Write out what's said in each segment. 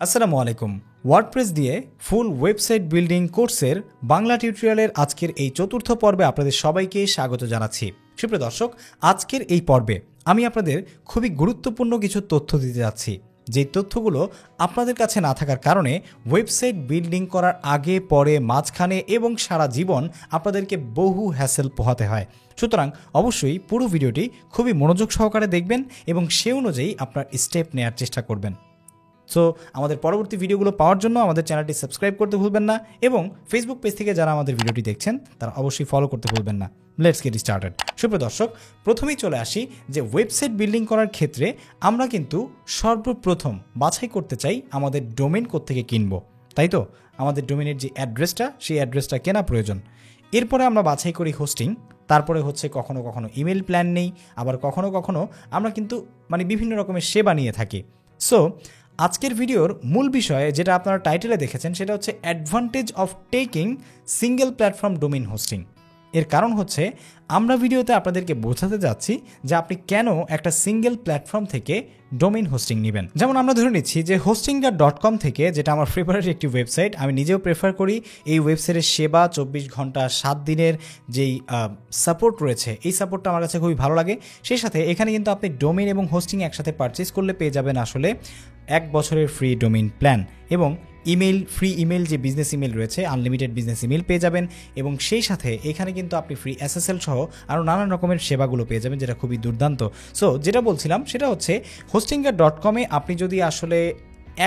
আসসালামু আলাইকুম। ওয়ার্ডপ্রেস দিয়ে ফুল ওয়েবসাইট বিল্ডিং কোর্সের বাংলা টিউটোরিয়ালের আজকের এই চতুর্থ পর্বে আপনাদের সবাইকে স্বাগত জানাচ্ছি। সুপ্রিয় দর্শক, আজকের এই পর্বে আমি আপনাদের খুবই গুরুত্বপূর্ণ কিছু তথ্য দিতে যাচ্ছি, যে তথ্যগুলো আপনাদের কাছে না থাকার কারণে ওয়েবসাইট বিল্ডিং করার আগে, পরে, মাঝখানে এবং সারা জীবন আপনাদেরকে বহু হ্যাসেল পোহাতে হয়। সুতরাং অবশ্যই পুরো ভিডিওটি খুবই মনোযোগ সহকারে দেখবেন এবং সে অনুযায়ী আপনার স্টেপ নেওয়ার চেষ্টা করবেন। সো আমাদের পরবর্তী ভিডিওগুলো পাওয়ার জন্য আমাদের চ্যানেলটি সাবস্ক্রাইব করতে ভুলবেন না এবং ফেসবুক পেজ থেকে যারা আমাদের ভিডিওটি দেখছেন তারা অবশ্যই ফলো করতে ভুলবেন না। Let's get started. সুপ্রিয় দর্শক, প্রথমেই চলে আসি যে ওয়েবসাইট বিল্ডিং করার ক্ষেত্রে আমরা কিন্তু সর্বপ্রথম বাছাই করতে চাই আমাদের ডোমেন কোত্থেকে কিনবো, তাই তো? আমাদের ডোমেনের যে অ্যাড্রেসটা, সেই অ্যাড্রেসটা কেনা প্রয়োজন। এরপরে আমরা বাছাই করি হোস্টিং, তারপরে হচ্ছে কখনো কখনো ইমেল প্ল্যান নেই, আবার কখনো কখনো আমরা কিন্তু বিভিন্ন রকমের সেবা নিয়ে থাকি। সো আজকের ভিডিওর মূল বিষয় যেটা আপনারা টাইটেলে দেখেছেন সেটা হচ্ছে advantage of taking single platform domain hosting. এর কারণ হচ্ছে আমরা ভিডিওতে আপনাদেরকে বোঝাতে যাচ্ছি যে আপনি কেন একটা সিঙ্গেল প্ল্যাটফর্ম থেকে ডোমেইন হোস্টিং নেবেন। যেমন আমরা ধরে নিচ্ছি যে hostinggar.com থেকে, যেটা আমার ফেভারিট একটি ওয়েবসাইট, আমি নিজেও প্রেফার করি। এই ওয়েবসাইটের সেবা 24 ঘন্টা 7 দিনের যেই সাপোর্ট রয়েছে, এই সাপোর্টটা আমার কাছে খুবই ভালো লাগে। সেই সাথে এখানে কিন্তু আপনি ডোমেইন এবং হোস্টিং একসাথে পারচেস করলে পেয়ে যাবেন আসলে 1 বছরের ফ্রি ডোমেইন প্ল্যান এবং ইমেল, ফ্রি ইমেল, যে বিজনেস ইমেল রয়েছে, আনলিমিটেড বিজনেস ইমেল পেয়ে যাবেন এবং সেই সাথে এখানে কিন্তু আপনি ফ্রি SSL সহ আরও নানান রকমের সেবাগুলো পেয়ে যাবেন, যেটা খুবই দুর্দান্ত। সো যেটা বলছিলাম সেটা হচ্ছে hostinggar.com-এ আপনি যদি আসলে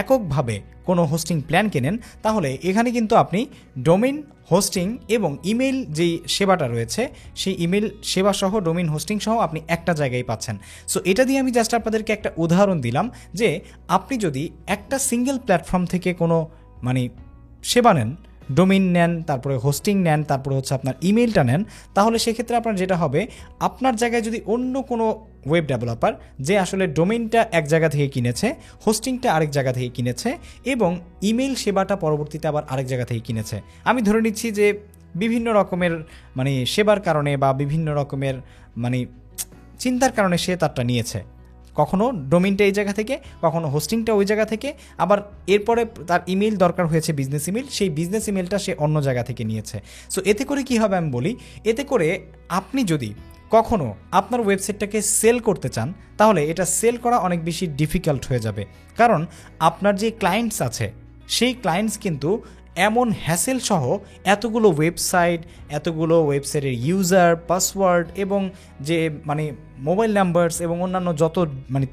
এককভাবে কোনো হোস্টিং প্ল্যান কেনেন তাহলে এখানে কিন্তু আপনি ডোমেইন, হোস্টিং এবং ইমেল যেই সেবাটা রয়েছে সেই ইমেল সেবা সহ ডোমেইন হোস্টিং সহ আপনি একটা জায়গায় পাচ্ছেন। সো এটা দিয়ে আমি জাস্ট আপনাদেরকে একটা উদাহরণ দিলাম যে আপনি যদি একটা সিঙ্গেল প্ল্যাটফর্ম থেকে কোনো সেবা নেন, ডোমেইন নেন, তারপরে হোস্টিং নেন, তারপরে হচ্ছে আপনার ইমেলটা নেন, তাহলে সেক্ষেত্রে আপনার যেটা হবে, আপনার জায়গায় যদি অন্য কোনো ওয়েব ডেভেলপার যে আসলে ডোমেইনটা এক জায়গা থেকে কিনেছে, হোস্টিংটা আরেক জায়গা থেকে কিনেছে এবং ইমেল সেবাটা পরবর্তীতে আবার আরেক জায়গা থেকে কিনেছে, আমি ধরে নিচ্ছি যে বিভিন্ন রকমের সেবার কারণে বা বিভিন্ন রকমের চিন্তার কারণে সে তারটা নিয়েছে, কখনো ডোমেইনটা এই জায়গা থেকে, কখনো হোস্টিংটা ওই জায়গা থেকে, আবার এরপরে তার ইমেল দরকার হয়েছে বিজনেস ইমেল, সেই বিজনেস ইমেলটা সে অন্য জায়গা থেকে নিয়েছে। সো এতে করে কি হবে আমি বলি, এতে করে আপনি যদি কখনো আপনার ওয়েবসাইটটাকে সেল করতে চান তাহলে এটা সেল করা অনেক বেশি ডিফিকাল্ট হয়ে যাবে, কারণ আপনার যে ক্লায়েন্টস আছে সেই ক্লায়েন্টস কিন্তু এমন হ্যাসেল সহ এতগুলো ওয়েবসাইটের ইউজার, পাসওয়ার্ড এবং যে মোবাইল নাম্বারস এবং অন্যান্য যত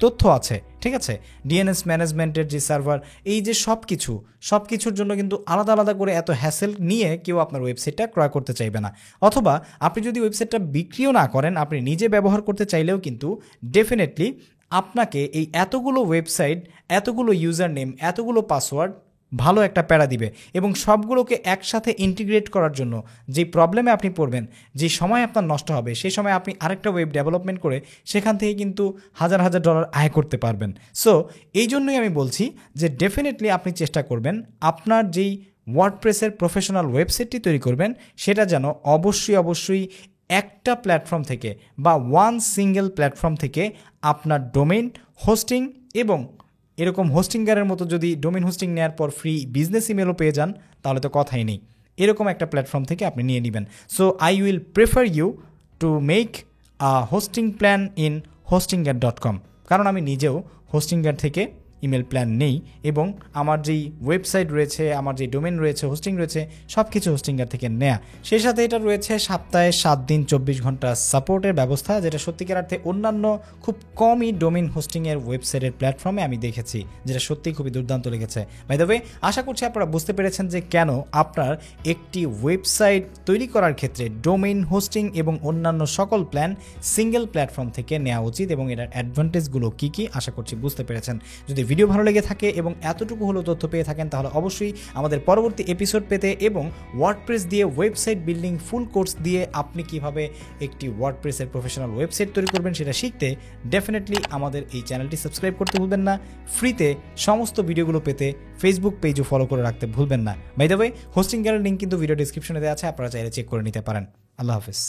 তথ্য আছে, ঠিক আছে, DNS ম্যানেজমেন্টের যে সার্ভার, এই যে সব কিছুর জন্য কিন্তু আলাদা আলাদা করে এত হ্যাসেল নিয়ে কেউ আপনার ওয়েবসাইটটা ক্রয় করতে চাইবে না। অথবা আপনি যদি ওয়েবসাইটটা বিক্রিও না করেন, আপনি নিজে ব্যবহার করতে চাইলেও কিন্তু ডেফিনেটলি আপনাকে এই এতগুলো ওয়েবসাইট, এতগুলো ইউজার নেম, এতগুলো পাসওয়ার্ড ভালো একটা প্যারা দিবে এবং সবগুলোকে একসাথে ইন্টিগ্রেট করার জন্য যে প্রবলেমে আপনি পড়বেন, যে সময় আপনার নষ্ট হবে, সেই সময় আপনি আরেকটা ওয়েব ডেভেলপমেন্ট করে সেখান থেকে কিন্তু হাজার হাজার ডলার আয় করতে পারবেন। সো এই জন্যই আমি বলছি যে ডেফিনেটলি আপনি চেষ্টা করবেন আপনার যেই ওয়ার্ডপ্রেসের প্রফেশনাল ওয়েবসাইটটি তৈরি করবেন সেটা যেন অবশ্যই একটা প্ল্যাটফর্ম থেকে বা ওয়ান সিঙ্গেল প্ল্যাটফর্ম থেকে আপনার ডোমেইন, হোস্টিং এবং এরকম হোস্টিংগারের মতো যদি ডোমেইন হোস্টিং নেওয়ার পর ফ্রি বিজনেস ইমেলও পেয়ে যান তাহলে তো কথাই নেই, এরকম একটা প্ল্যাটফর্ম থেকে আপনি নিয়ে নেবেন। So I will prefer you to make a hosting plan in hostinggar.com, কারণ আমি নিজেও হোস্টিংগার থেকে ইমেল প্ল্যান নেই এবং আমার যেই ওয়েবসাইট রয়েছে, আমার যে ডোমেইন রয়েছে, হোস্টিং রয়েছে, সব কিছু হোস্টিংগার থেকে নেয়া। সেই সাথে এটা রয়েছে সপ্তাহে 7 দিন 24 ঘন্টা সাপোর্টের ব্যবস্থা, যেটা সত্যিকার অর্থে অন্যান্য খুব কমই ডোমেইন হোস্টিংয়ের ওয়েবসাইটের প্ল্যাটফর্মে আমি দেখেছি, যেটা সত্যিই খুবই দুর্দান্ত লেগেছে। বাই দ্য ওয়ে, আশা করছি আপনারা বুঝতে পেরেছেন যে কেন আপনার একটি ওয়েবসাইট তৈরি করার ক্ষেত্রে ডোমেইন, হোস্টিং এবং অন্যান্য সকল প্ল্যান সিঙ্গেল প্ল্যাটফর্ম থেকে নেওয়া উচিত এবং এটার অ্যাডভান্টেজগুলো কী আশা করছি বুঝতে পেরেছেন। যদি ভিডিও ভালো লেগে থাকে এবং এতটুকু হলো তথ্য পেয়ে থাকেন তাহলে অবশ্যই আমাদের পরবর্তী এপিসোড পেতে এবং ওয়ার্ডপ্রেস দিয়ে ওয়েবসাইট বিল্ডিং ফুল কোর্স দিয়ে আপনি কিভাবে একটি ওয়ার্ডপ্রেসের প্রফেশনাল ওয়েবসাইট তৈরি করবেন সেটা শিখতে ডেফিনেটলি আমাদের এই চ্যানেলটি সাবস্ক্রাইব করতে ভুলবেন না। ফ্রিতে সমস্ত ভিডিওগুলো পেতে ফেসবুক পেজও ফলো করে রাখতে ভুলবেন না। বাই দ্য ওয়ে, হোস্টিংগারের লিঙ্ক কিন্তু ভিডিও ডিসক্রিপশনে দেওয়া আছে, আপনারা চাইলে চেক করে নিতে পারেন। আল্লাহ হাফেজ।